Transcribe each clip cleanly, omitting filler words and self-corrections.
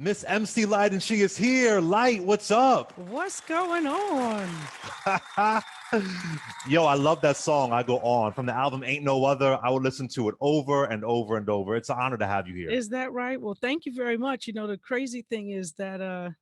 Miss MC Lyte, and she is here. Lyte, what's up? What's going on? Yo, I love that song. I go on from the album Ain't No Other. I would listen to it over and over and over. It's an honor to have you here. Is that right? Well, thank you very much. The crazy thing is that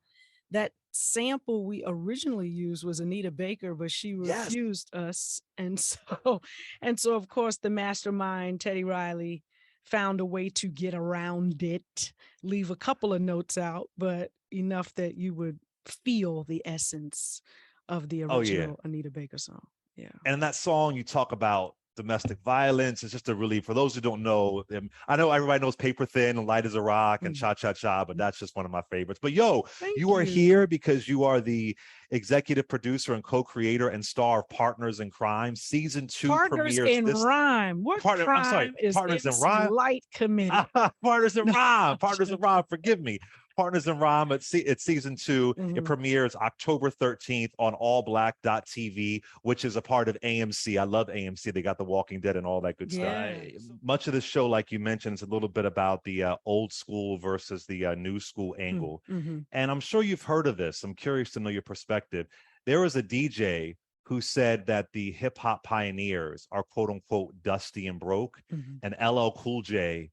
that sample we originally used was Anita Baker, but she Yes. refused us. And so of course the mastermind Teddy Riley found a way to get around it, leave a couple of notes out, but enough that you would feel the essence of the Oh yeah. original Anita Baker song. Yeah. And in that song, you talk about domestic violence. It's just a really, for those who don't know, I know everybody knows Paper Thin and Light as a Rock and Mm. Cha Cha Cha, but that's just one of my favorites. But yo, Thank you are you. here because you are the executive producer and co-creator and star of Partners in Crime. Season 2 Partners premieres in this Rhyme. What I'm sorry, crime is Partners in MC Rhyme. Light committed? Partners in No, Rhyme. I'm Partners in joking. Rhyme. Forgive me. Partners in Rhyme. It's season 2. It Mhm. premieres October 13th on allblack.tv, which is a part of AMC. I love AMC. They got The Walking Dead and all that good stuff. Yeah. Much of the show, like you mentioned, is a little bit about the old school versus the new school angle. Mm-hmm. And I'm sure you've heard of this. I'm curious to know your perspective. There was a DJ who said that the hip hop pioneers are quote unquote dusty and broke, Mm-hmm. and LL Cool J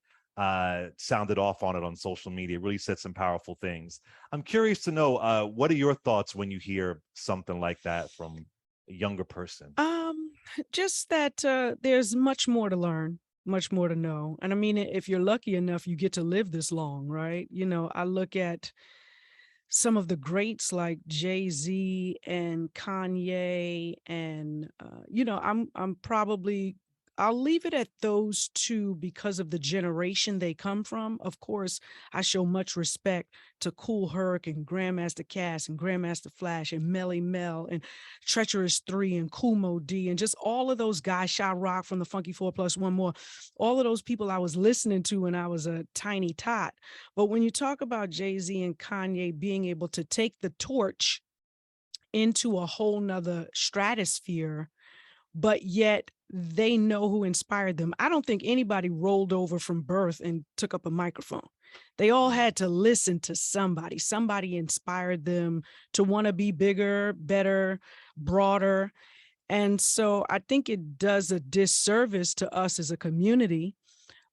sounded off on it on social media, really said some powerful things. I'm curious to know, what are your thoughts when you hear something like that from a younger person? Um, just that there's much more to learn, much more to know. And I mean, if you're lucky enough, you get to live this long, right? I look at some of the greats like Jay-Z and Kanye and I'm probably I'll leave it at those two because of the generation they come from. Of course, I show much respect to Cool Herc and Grandmaster Cass and Grandmaster Flash and Melly Mel and Treacherous 3 and Cool Mo D and just all of those guys, Shy Rock from the Funky 4 plus one more, all of those people I was listening to when I was a tiny tot. But when you talk about Jay-Z and Kanye being able to take the torch into a whole nother stratosphere, but yet they know who inspired them. I don't think anybody rolled over from birth and took up a microphone. They all Mm. had to listen to somebody. Somebody inspired them to want to be bigger, better, broader. And so I think it does a disservice to us as a community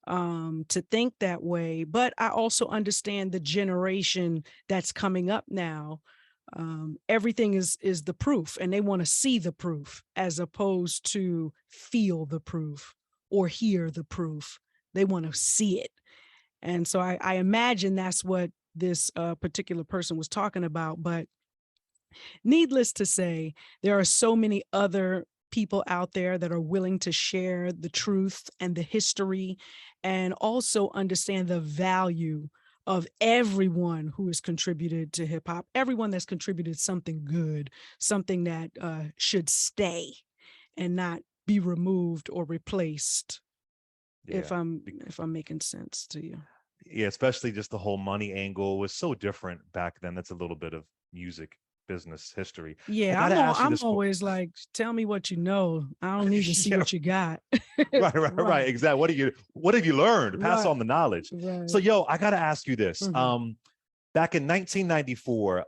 to think that way. But I also understand the generation that's coming up now. Everything is the proof, and they want to see the proof as opposed to feel the proof or hear the proof. They want to see it, and so I imagine that's what this particular person was talking about. But needless to say, there are so many other people out there that are willing to share the truth and the history and also understand the value of everyone who has contributed to hip hop, everyone that's contributed something good, something that should stay and not be removed or replaced. If Yeah. I'm if I'm making sense to you. Yeah, especially just the whole money angle was so different back then. That's a little bit of music business history. I Yeah, got to ask you I'm this. always like, tell me what you know. I don't need to see Yeah, what you got. right. Right, Exactly. What have you learned? Pass right, on the knowledge. So, right. yo, I got to ask you this. Mhm, Back in 1994,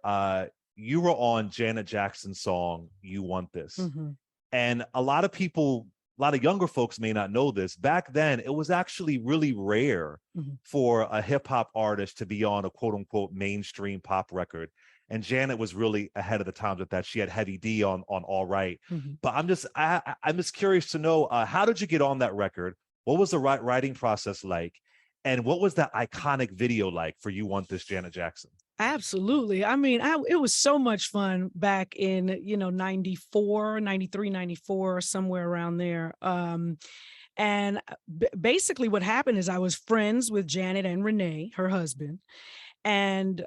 you were on Janet Jackson's song "You Want This," mhm, and a lot of people, a lot of younger folks may not know this. Back then, it was actually really rare mhm. for a hip hop artist to be on a quote unquote mainstream pop record. And Janet was really ahead of the times with that. She had Heavy D on All Right. Mhm. But I'm just curious to know, how did you get on that record? What was the writing process like? And what was that iconic video like for You Want This, Janet Jackson? Absolutely. I mean, it was so much fun back in, 94, 93, 94, somewhere around there. And basically what happened is I was friends with Janet and Renee, her husband. And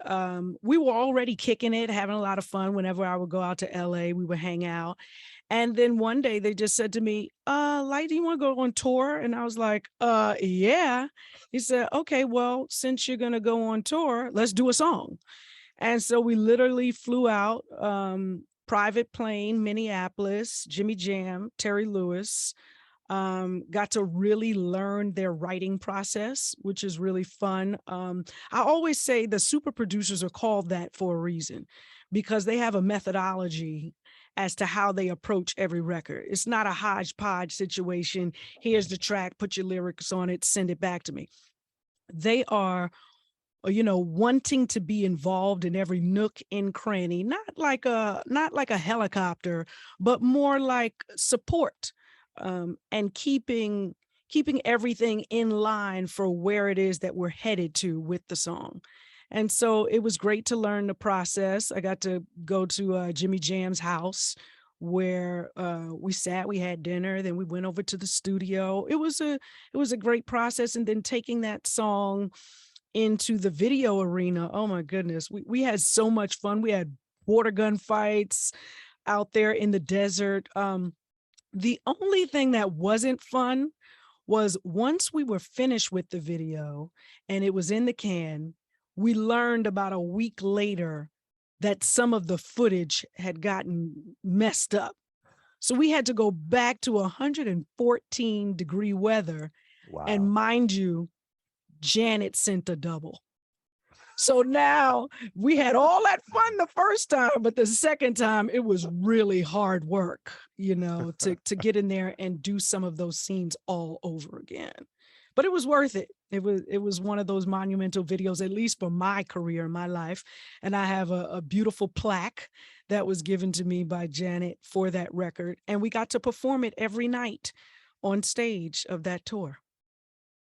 we were already kicking it, having a lot of fun. Whenever I would go out to LA, we would hang out. And then one day they just said to me, Light, do you want to go on tour? And I was like, yeah. He said, okay, well, since you're gonna go on tour, let's do a song. And so we literally flew out, private plane, Minneapolis, Jimmy Jam, Terry Lewis, Got to really learn their writing process, which is really fun. I always say the super producers are called that for a reason, because they have a methodology as to how they approach every record. It's not a hodgepodge situation. Here's the track, put your lyrics on it, send it back to me. They are, wanting to be involved in every nook and cranny, not like a helicopter, but more like support, and keeping everything in line for where it is that we're headed to with the song. And so it was great to learn the process. I got to go to Jimmy Jam's house where we sat, we had dinner, then we went over to the studio. It was a great process. And then taking that song into the video arena, oh my goodness, we had so much fun. We had water gun fights out there in the desert. The only thing that wasn't fun was once we were finished with the video and it was in the can, we learned about a week later that some of the footage had gotten messed up. So we had to go back to 114-degree weather. And Wow. mind you, Janet sent a double. So now we had all that fun the first time, but the second time it was really hard work, to get in there and do some of those scenes all over again. But it was worth it. It was one of those monumental videos, at least for my career, my life. And I have a beautiful plaque that was given to me by Janet for that record. And we got to perform it every night on stage of that tour.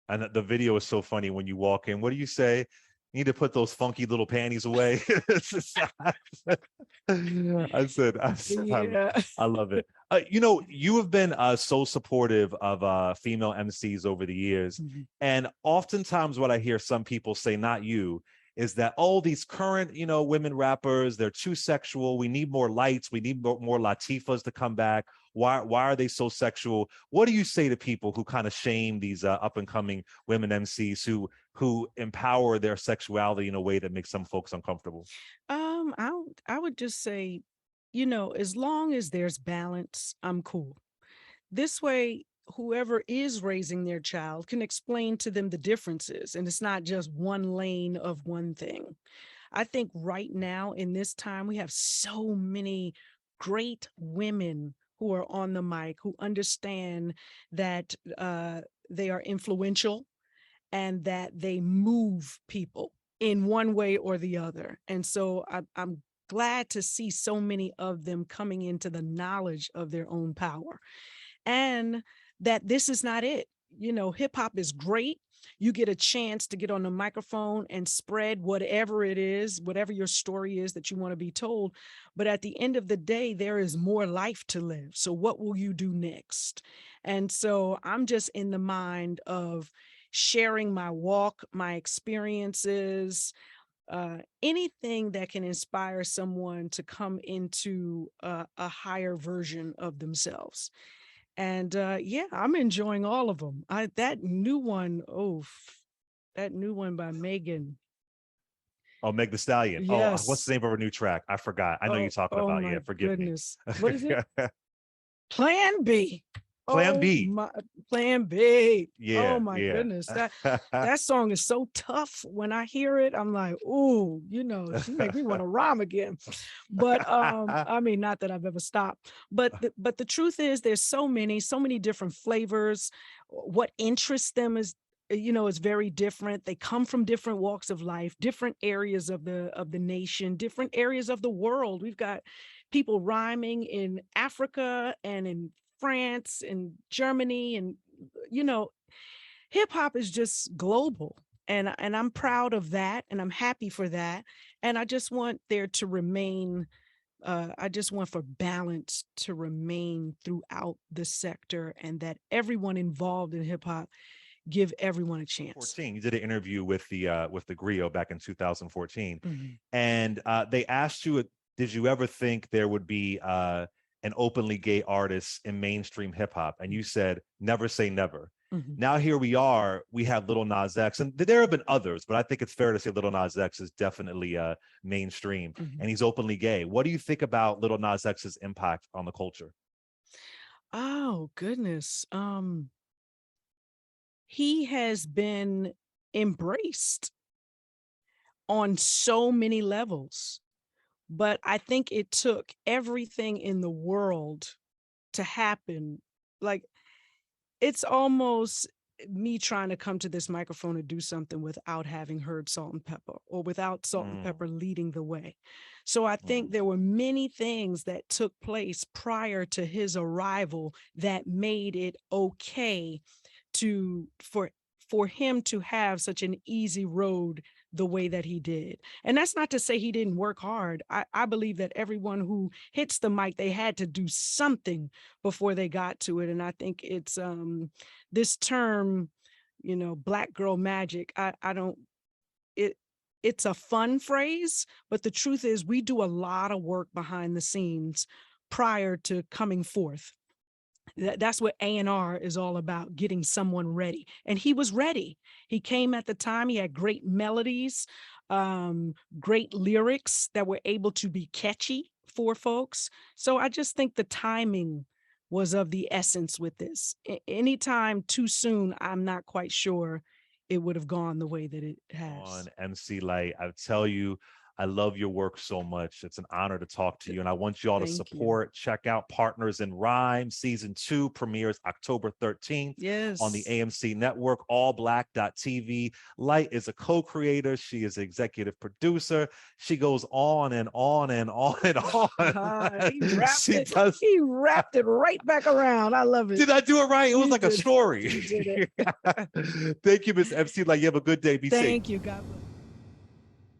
And the video is so funny when you walk in. What do you say? You need to put those funky little panties away. Yeah. I love it. You have been so supportive of female MCs over the years. Mhm. And oftentimes what I hear some people say, not you, is that, oh, these current, women rappers, they're too sexual. We need more Lytes. We need more Latifahs to come back. Why are they so sexual? What do you say to people who kind of shame these up and coming women MCs who empower their sexuality in a way that makes some folks uncomfortable? I would just say, as long as there's balance, I'm cool. This way, whoever is raising their child can explain to them the differences, and it's not just one lane of one thing. I think right now in this time, we have so many great women who are on the mic who understand that they are influential and that they move people in one way or the other. And so I'm glad to see so many of them coming into the knowledge of their own power, and that this is not it. Hip hop is great. You get a chance to get on the microphone and spread whatever it is, whatever your story is that you want to be told. But at the end of the day, there is more life to live. So what will you do next? And so I'm just in the mind of sharing my walk, my experiences, anything that can inspire someone to come into a higher version of themselves. And yeah, I'm enjoying all of them. That new one by Megan. Oh, Meg the Stallion. Oh, what's Yes. the name of her new track? I forgot. I know you're talking Oh about. Yeah, my forgive me. goodness. What is it? Plan B. Plan Oh B. my, Plan B. Oh Yeah, my yeah. goodness. That song is so tough. When I hear it, I'm like, ooh, she make me want to rhyme again. But I mean, not that I've ever stopped. But the truth is there's so many different flavors. What interests them is very different. They come from different walks of life, different areas of the nation, different areas of the world. We've got people rhyming in Africa and in France and Germany, and hip hop is just global. And I'm proud of that, and I'm happy for that. And I just want there to remain I just want for balance to remain throughout the sector, and that everyone involved in hip hop give everyone a chance. 14. You did an interview with the Griot back in 2014, Mhm. and they asked you, did you ever think there would be an openly gay artist in mainstream hip hop? And you said, never say never. Mhm. Now here we are. We have Lil Nas X, and there have been others, but I think it's fair to say Lil Nas X is definitely mainstream, Mhm. and he's openly gay. What do you think about Lil Nas X's impact on the culture? Oh goodness. He has been embraced on so many levels, but I think it took everything in the world to happen. Like, it's almost me trying to come to this microphone and do something without having heard Salt and Pepper, or without Salt and Mm, Pepper leading the way. So I think mm, there were many things that took place prior to his arrival that made it okay to for him to have such an easy road the way that he did. And that's not to say he didn't work hard. I believe that everyone who hits the mic, they had to do something before they got to it. And I think it's this term, black girl magic. I don't it it's a fun phrase, but the truth is we do a lot of work behind the scenes prior to coming forth. That's what A&R is all about, getting someone ready. And he was ready. He came at the time, he had great melodies, great lyrics that were able to be catchy for folks. So I just think the timing was of the essence with this. Anytime too soon, I'm not quite sure it would have gone the way that it has. on MC Lyte. I tell you, I love your work so much. It's an honor to talk to Th- you. And I want you all to Thank you. support, check out Partners in Rhyme. Season 2 premieres October 13th on the Yes. AMC network, allblack.tv. Lyte is a co-creator. She is executive producer. She goes on and on and on and He on. wrapped She it. does. He wrapped it right back around. I love it. Did I do it right? It was You like a did. story. You did it. Thank you, Miss MC. Like, you have a good day. Be safe. Thank you. God bless.